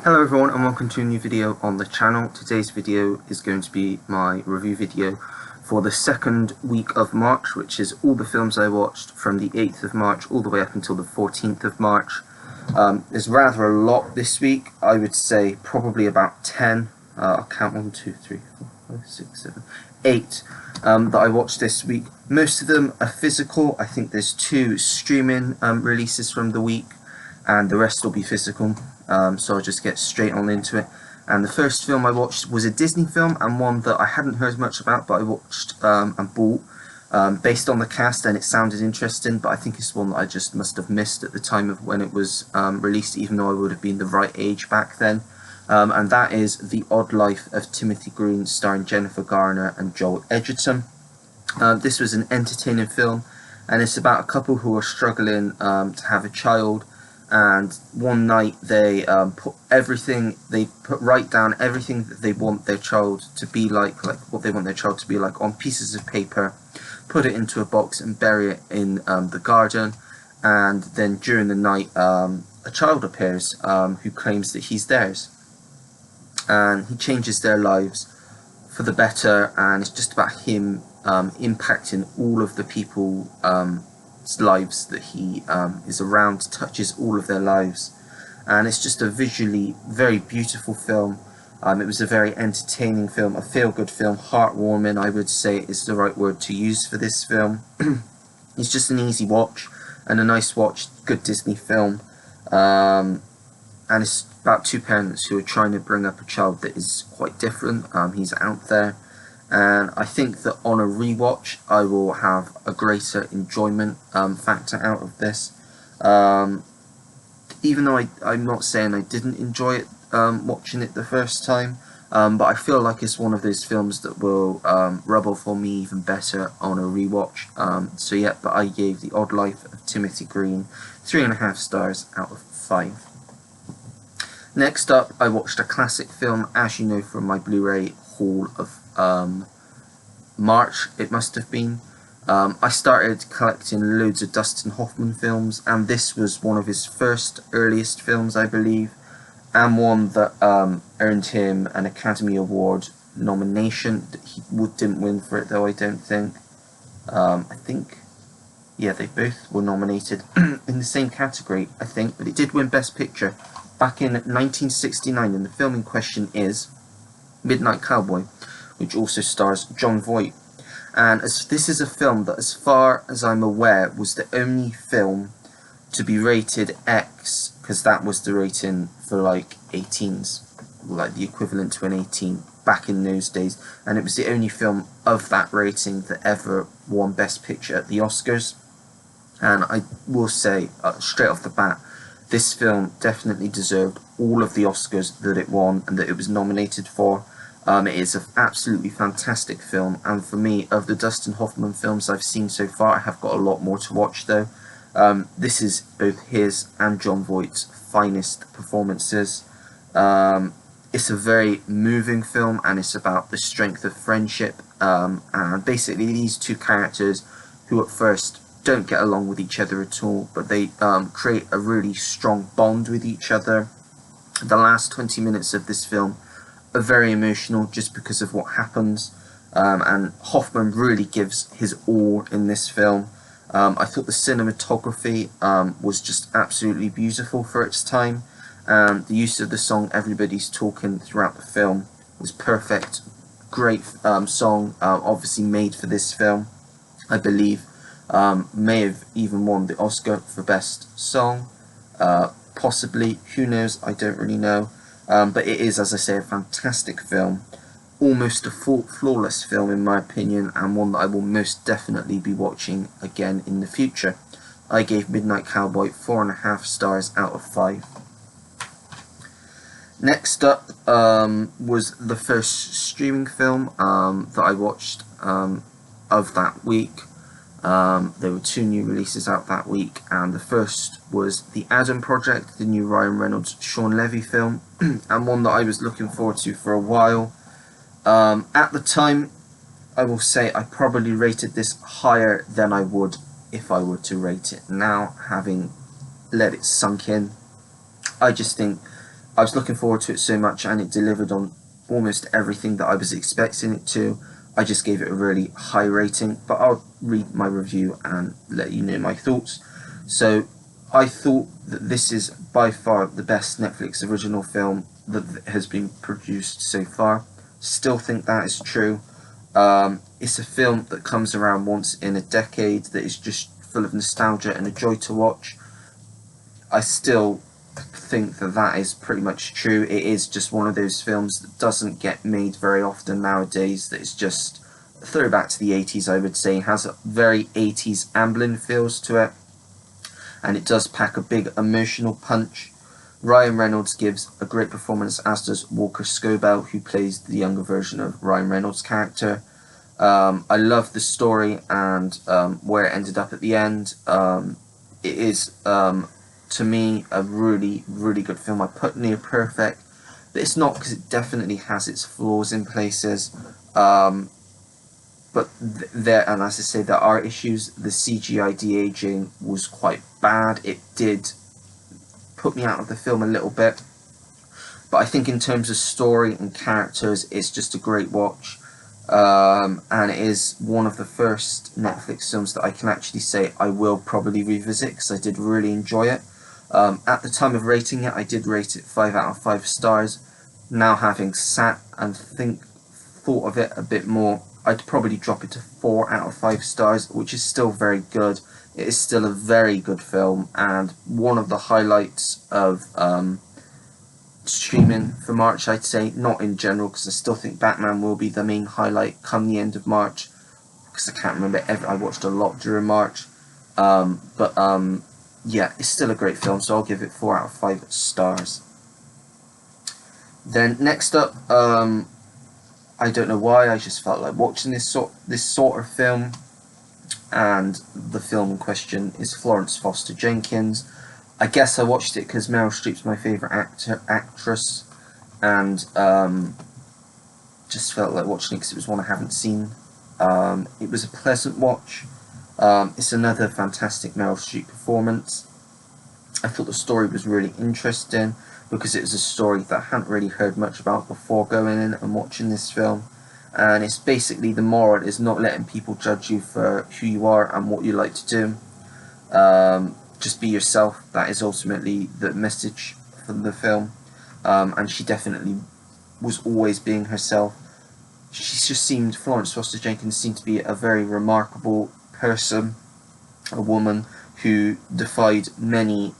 Hello everyone and welcome to a new video on the channel. Today's video is going to be my review video for the second week of March, which is all the films I watched from the 8th of March all the way up until the 14th of March. There's rather a lot this week. I would say probably about 10, I'll count 1, 2, 3, 4, 5, 6, 7, 8 that I watched this week. Most of them are physical. I think there's 2 streaming releases from the week and the rest will be physical. So I'll just get straight on into it. And the first film I watched was a Disney film, and one that I hadn't heard much about, but I watched and bought based on the cast, and it sounded interesting, but I think it's one that I just must have missed at the time of when it was released, even though I would have been the right age back then. And that is The Odd Life of Timothy Green, starring Jennifer Garner and Joel Edgerton. This was an entertaining film, and it's about a couple who are struggling to have a child. And one night they write down everything that they want their child to be like what they want their child to be like on pieces of paper, put it into a box and bury it in the garden. And then during the night a child appears who claims that he's theirs, and he changes their lives for the better, and it's just about him impacting all of the people lives that he is around, touches all of their lives, and it's just a visually very beautiful film. It was a very entertaining film, a feel-good film, heartwarming I would say is the right word to use for this film. It's just an easy watch and a nice watch, good Disney film, and it's about 2 parents who are trying to bring up a child that is quite different. He's out there, and I think that on a rewatch I will have a greater enjoyment factor out of this. Even though I'm not saying I didn't enjoy it watching it the first time, but I feel like it's one of those films that will rub off on me even better on a rewatch. So yeah, but I gave The Odd Life of Timothy Green 3.5 stars out of 5. Next up, I watched a classic film, as you know from my Blu-ray haul of March, it must have been. I started collecting loads of Dustin Hoffman films, and this was one of his earliest films, I believe, and one that earned him an Academy Award nomination. He didn't win for it though, I don't think. I think, yeah, they both were nominated in the same category, I think, but it did win Best Picture back in 1969, and the film in question is Midnight Cowboy, which also stars Jon Voight. And this is a film that, as far as I'm aware, was the only film to be rated X, because that was the rating for like 18s, like the equivalent to an 18 back in those days, and it was the only film of that rating that ever won Best Picture at the Oscars. And I will say straight off the bat, this film definitely deserved all of the Oscars that it won and that it was nominated for. It is an absolutely fantastic film, and for me, of the Dustin Hoffman films I've seen so far, I have got a lot more to watch though. This is both his and Jon Voight's finest performances. It's a very moving film, and it's about the strength of friendship, and basically these 2 characters who at first don't get along with each other at all, but they create a really strong bond with each other. The last 20 minutes of this film are very emotional just because of what happens, and Hoffman really gives his all in this film. I thought the cinematography was just absolutely beautiful for its time, and the use of the song Everybody's Talking throughout the film was perfect. Great song, obviously made for this film, I believe. May have even won the Oscar for Best Song, possibly, who knows, I don't really know. But it is, as I say, a fantastic film, almost a flawless film in my opinion, and one that I will most definitely be watching again in the future. I gave Midnight Cowboy 4.5 stars out of 5. Next up was the first streaming film that I watched of that week. There were 2 new releases out that week, and the first was The Adam Project, the new Ryan Reynolds, Sean Levy film, and one that I was looking forward to for a while. At the time, I will say I probably rated this higher than I would if I were to rate it now, having let it sunk in. I just think I was looking forward to it so much, and it delivered on almost everything that I was expecting it to. I just gave it a really high rating, but I'll read my review and let you know my thoughts. So, I thought that this is by far the best Netflix original film that has been produced so far. Still think that is true. It's a film that comes around once in a decade, that is just full of nostalgia and a joy to watch. I still think that that is pretty much true. It is just one of those films that doesn't get made very often nowadays, that is just a throwback to the 80s, I would say. It has a very 80s Amblin feels to it, and it does pack a big emotional punch. Ryan Reynolds gives a great performance, as does Walker Scobell, who plays the younger version of Ryan Reynolds' character. I love the story and where it ended up at the end. It is, to me, a really, really good film. I put near perfect, but it's not, because it definitely has its flaws in places. But there, and as I say, there are issues. The CGI de-aging was quite bad. It did put me out of the film a little bit, but I think in terms of story and characters, it's just a great watch. And it is one of the first Netflix films that I can actually say I will probably revisit, because I did really enjoy it. At the time of rating it, I did rate it 5 out of 5 stars. Now, having sat and thought of it a bit more, I'd probably drop it to 4 out of 5 stars, which is still very good. It is still a very good film, and one of the highlights of streaming for March, I'd say. Not in general, because I still think Batman will be the main highlight come the end of March, because I can't remember I watched a lot during March. Yeah, it's still a great film, so I'll give it 4 out of 5 stars. Then next up, I don't know why, I just felt like watching this sort of film, and the film in question is Florence Foster Jenkins. I guess I watched it because Meryl Streep's my favourite actress, and just felt like watching it because it was one I haven't seen. It was a pleasant watch. It's another fantastic Meryl Streep performance. I thought the story was really interesting, because it was a story that I hadn't really heard much about before going in and watching this film. And it's basically, the moral is not letting people judge you for who you are and what you like to do. Just be yourself. That is ultimately the message from the film. And she definitely was always being herself. Florence Foster Jenkins seemed to be a very remarkable person, a woman who defied many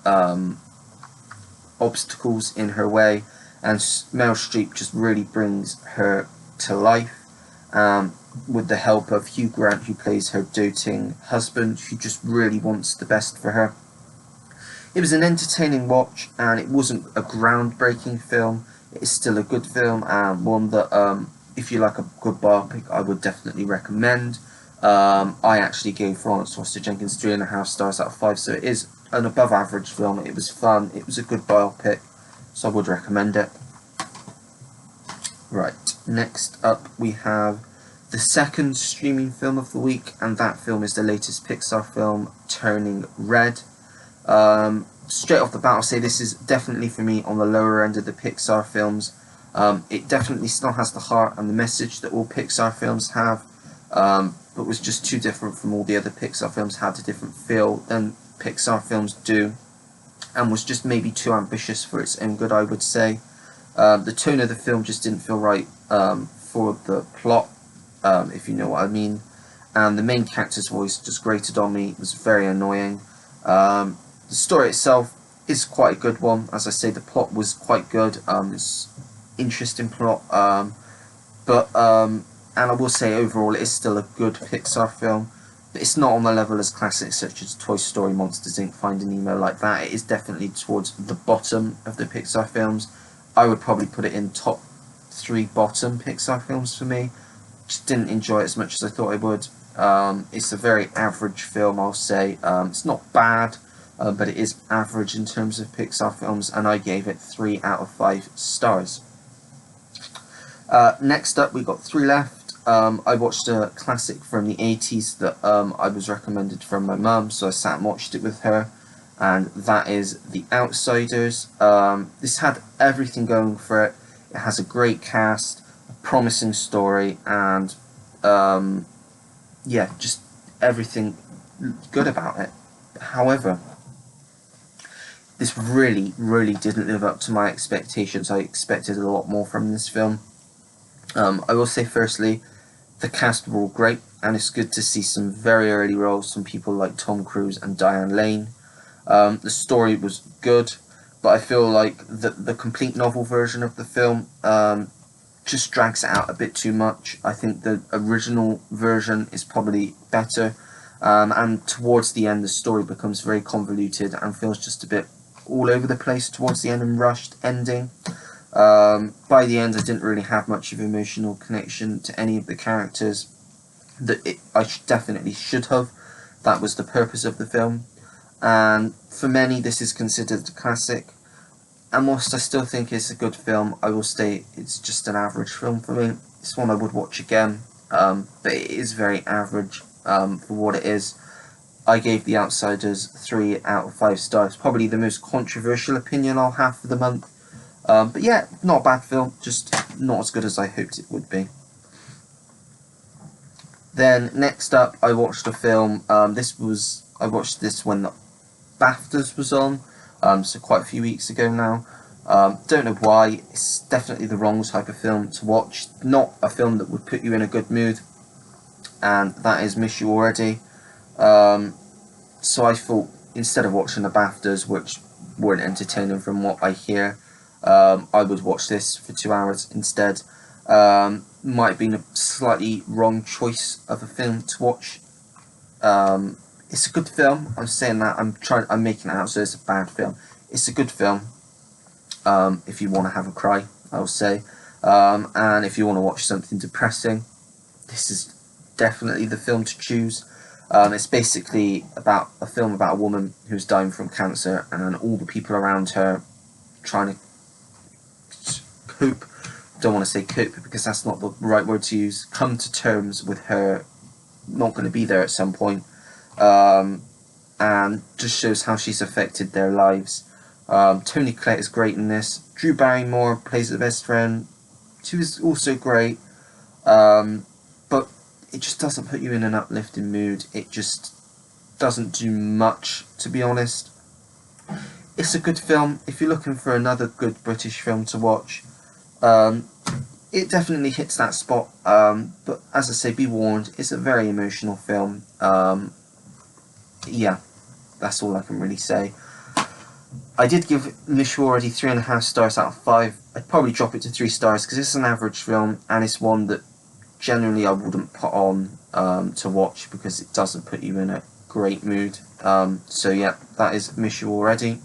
obstacles in her way, and Meryl Streep just really brings her to life, with the help of Hugh Grant, who plays her doting husband, who just really wants the best for her. It was an entertaining watch, and it wasn't a groundbreaking film. It is still a good film, and one that, if you like a good biopic, I would definitely recommend. I actually gave Florence Foster Jenkins 3.5 stars out of 5, so it is an above average film. It was fun, it was a good biopic, so I would recommend it. Right, next up we have the second streaming film of the week, and that film is the latest Pixar film, Turning Red. Straight off the bat, I'll say this is definitely, for me, on the lower end of the Pixar films. It definitely still has the heart and the message that all Pixar films have, but was just too different from all the other Pixar films, had a different feel than Pixar films do, and was just maybe too ambitious for its own good, I would say. The tone of the film just didn't feel right for the plot, if you know what I mean, and the main character's voice just grated on me. It was very annoying. The story itself is quite a good one. As I say, the plot was quite good. It's interesting plot, and I will say overall it is still a good Pixar film, but it's not on the level as classics such as Toy Story, Monsters Inc., Finding Nemo, like that. It is definitely towards the bottom of the Pixar films. I would probably put it in top 3 bottom Pixar films for me. Just didn't enjoy it as much as I thought I would. It's a very average film, I'll say. It's not bad, but it is average in terms of Pixar films, and I gave it 3 out of 5 stars. Next up, we got 3 left. I watched a classic from the 80s that I was recommended from my mum, so I sat and watched it with her. and that is The Outsiders. This had everything going for it. It has a great cast, a promising story, and yeah, just everything good about it. However, this really didn't live up to my expectations. I expected a lot more from this film. I will say firstly, the cast were all great, and it's good to see some very early roles from people like Tom Cruise and Diane Lane. The story was good, but I feel like the complete novel version of the film just drags it out a bit too much. I think the original version is probably better, and towards the end the story becomes very convoluted and feels just a bit all over the place towards the end and rushed ending. By the end I didn't really have much of emotional connection to any of the characters that I definitely should have. That was the purpose of the film, and for many this is considered a classic. And whilst I still think it's a good film, I will say it's just an average film for me. It's one I would watch again, but it is very average for what it is. I gave The Outsiders 3 out of 5 stars. Probably the most controversial opinion I'll have for the month. But yeah, not a bad film, just not as good as I hoped it would be. Then next up, I watched a film. I watched this when the BAFTAs was on, so quite a few weeks ago now. Don't know why. It's definitely the wrong type of film to watch. Not a film that would put you in a good mood, and that is Miss You Already. So I thought, instead of watching the BAFTAs, which weren't entertaining from what I hear, I would watch this for 2 hours instead. Might have been a slightly wrong choice of a film to watch. It's a good film. I'm saying that. I'm making it out so it's a bad film. It's a good film. If you want to have a cry, I'll say. And if you want to watch something depressing, this is definitely the film to choose. It's basically about a film about a woman who's dying from cancer, and all the people around her trying to cope. Don't want to say cope because that's not the right word to use. Come to terms with her not going to be there at some point, and just shows how she's affected their lives. Tony Collette is great in this. Drew Barrymore plays the best friend. She was also great, but it just doesn't put you in an uplifting mood. It just doesn't do much, to be honest. It's a good film. If you're looking for another good British film to watch, it definitely hits that spot. But as I say, be warned, it's a very emotional film. Yeah, that's all I can really say. I did give Miss You Already 3.5 stars out of 5. I'd probably drop it to 3 stars because it's an average film, and it's one that generally I wouldn't put on to watch because it doesn't put you in a great mood. So yeah, that is Miss You Already.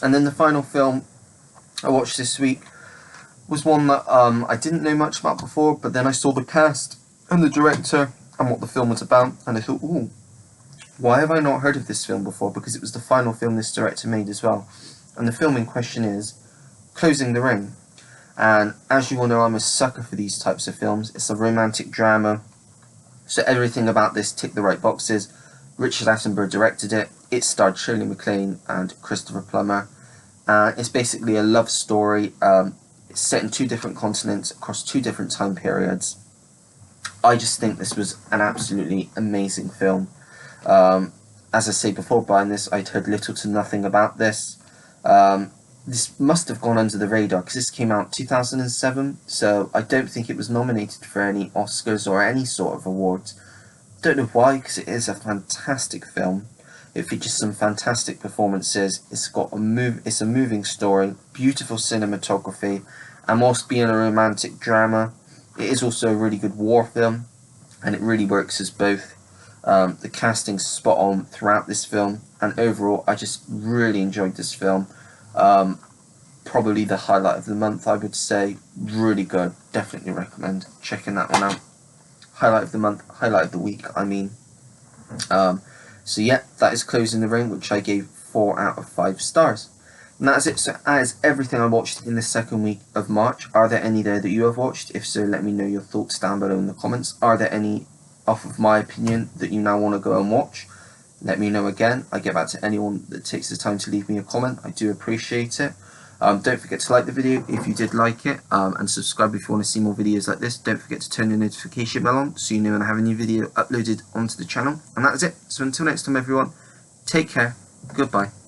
And then the final film I watched this week was one that I didn't know much about before, but then I saw the cast and the director and what the film was about, and I thought, ooh, why have I not heard of this film before? Because it was the final film this director made as well. And the film in question is Closing the Ring. And as you all know, I'm a sucker for these types of films. It's a romantic drama, so everything about this ticked the right boxes. Richard Attenborough directed it. It starred Shirley MacLaine and Christopher Plummer. It's basically a love story. It's set in 2 different continents across 2 different time periods. I just think this was an absolutely amazing film. As I say, before buying this, I'd heard little to nothing about this. This must have gone under the radar because this came out 2007, so I don't think it was nominated for any Oscars or any sort of awards. Don't know why, because it is a fantastic film. It features some fantastic performances. It's a moving story, beautiful cinematography, and whilst being a romantic drama, it is also a really good war film, and it really works as both. The casting's spot on throughout this film, and overall I just really enjoyed this film. Probably the highlight of the month, I would say. Really good. Definitely recommend checking that one out. Highlight of the month, highlight of the week, I mean. So yeah, that is Closing the Ring, which I gave 4 out of 5 stars. And that is it. So that is everything I watched in the second week of March. Are there any there that you have watched? If so, let me know your thoughts down below in the comments. Are there any, off of my opinion, that you now want to go and watch? let me know again. I get back to anyone that takes the time to leave me a comment. I do appreciate it. Don't forget to like the video if you did like it, and subscribe if you want to see more videos like this. Don't forget to turn your notification bell on so you know when I have a new video uploaded onto the channel. And that is it. So until next time everyone, take care, goodbye.